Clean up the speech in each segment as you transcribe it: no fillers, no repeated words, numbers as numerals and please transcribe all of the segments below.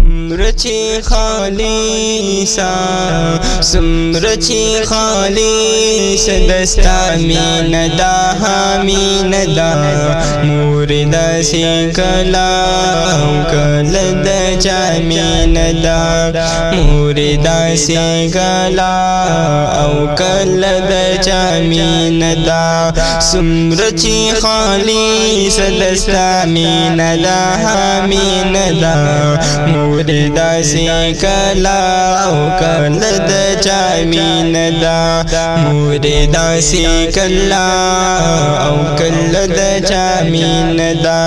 सुमरची खालीसा सुमरची खालीस दस्ता मीनदा मीनदा मुर्दा से कला कलद मीनदा मुर्दा से कला कलद मीनदा सुमरची खालीस दस्ता मीनदा मीनदा मुर्दा से कला कलद मीनदा मुर्दा से कला कलद मीनदा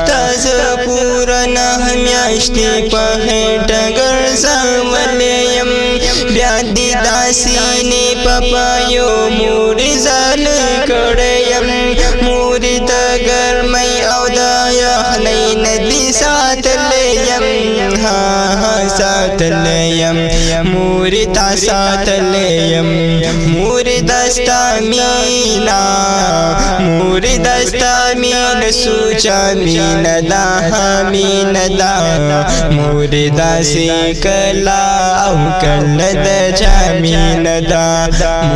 ताज पूरन हम्याष्टि पहेट गर समलयम ब्यादि दासीने पपायो मुर्जाल कड़यम मुर्द गर्मै औदया नई नदी सातलयम सातलयम मुर्दा सातलयम मुर्दस्ता मीना मुर्दस्ता मीन सूचा मीनदा मीनदा मुर्दा से कला कलद मीनदा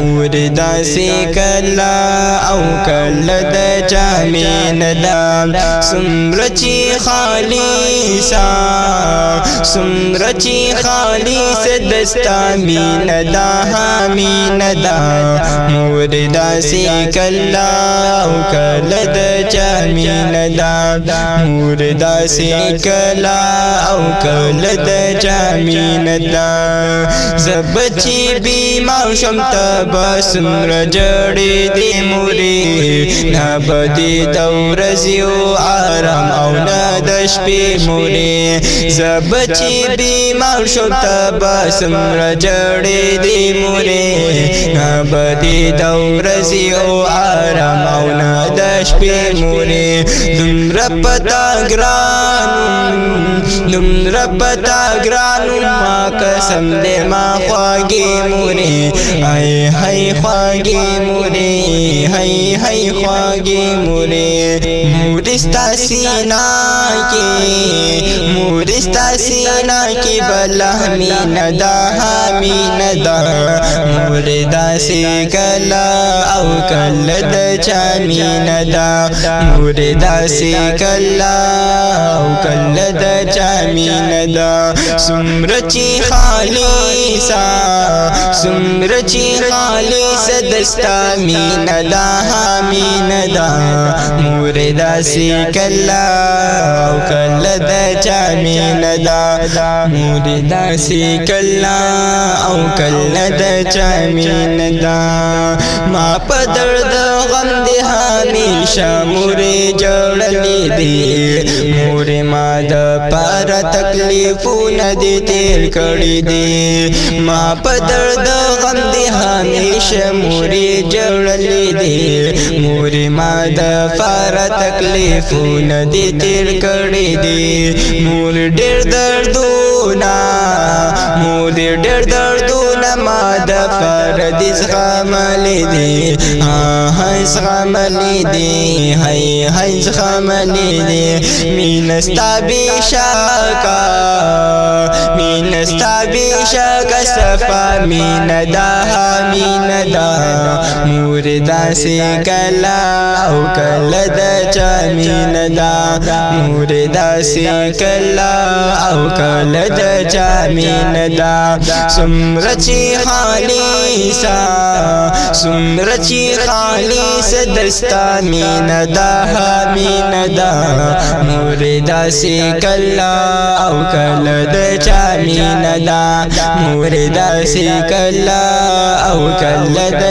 मुर्दा से कला कलद मीनदा सुमरची खालीसा सुमरची खालीस दस्ता मीनदा मीनदा मुर्दा से कला कलद मीनदा मुर्दा से कला कलद मीनदा जबची बीमार शमत सुमर जड़ी दे मुरे नबदी दौरजियो आराम औ नदश पे मुरे जबची बीमार शमत सुमर जड़ी दे मुरे नबदी दौरजियो आराम औ नदश पे मुरे दुम्रपता ग्रानु माँ कसम दे माँ ख्वागे मुरे हाय हाय ख्वागे मुरे हाय हाय ख्वागे मुरे मुरिस्ता सीना के बला मीनदा मीनदा मुर्दा से कला कलद मीनदा मुर्दा से कला कलद मीनदा सुमरची खालीसा सुमरची खालीस दस्ता मीनदा मीनदा मुर्दा से कला कलद मीनदा मुर्दा से कला कलद मीनदा माँ पदर्द गम दे हमेशा मुरे जड़ली दे मुरे माद पर तकलीफू न दे तेल कड़ी दे माँ पदर्द गम दे हमेशा मुरे जड़ली दे मुरे माद पर तकलीफू न दे तेल कड़ी दे मुर डेर दर्दोना मुरे डेर दर्दोना माद पर दिस खामले दे हाय खामले दे हाय खामले दे मीनस्ता बिशाका सफा मीनदा मीनदा मुर्दा से कला कलद मीनदा मुर्दा से कला कलद मीनदा सुमरची खालीसा सुमरची खालीस दस्ता मीनदा मीनदा मुर्दा से कला कलद मीनदा मुर्दा से कला कलद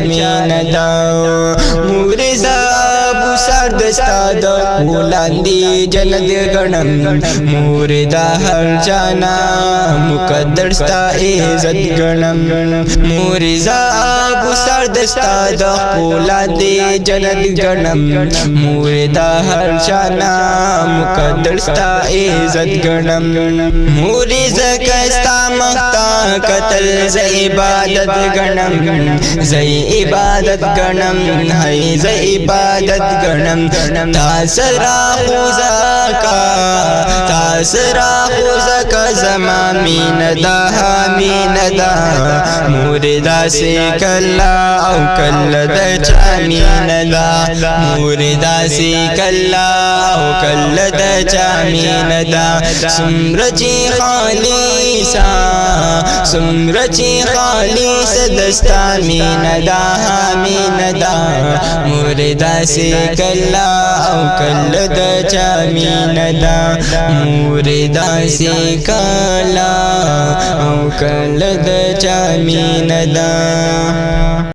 मीनदा मुर्दा बुसार दस्ता बुलंदी जलद गणम मुर्दा हर जाना मुकद्दरस्ता इज्जत गणम मुर्दा बुसार दस्ता बुलंदी जलद गणम मुर्दा हर जाना मुकद्दरस्ता इज्जत गणम मुर्दा कस्ता مختا قتل ز عبادت گنم ز عبادت گنم ہے ز عبادت گنم تاسرا خوزاکا تاسرا خوزاکا زمامین دا حامین دا موردا سے کلا او کل دا چامین دا موردا سے کلا او کل دا چامین دا سمرچی خالیسا سمرچی خالیس دستا مین دا حامین دا موردا سے کلا او کل دا چامین دا موردا سے کلا او کل دا چامین دا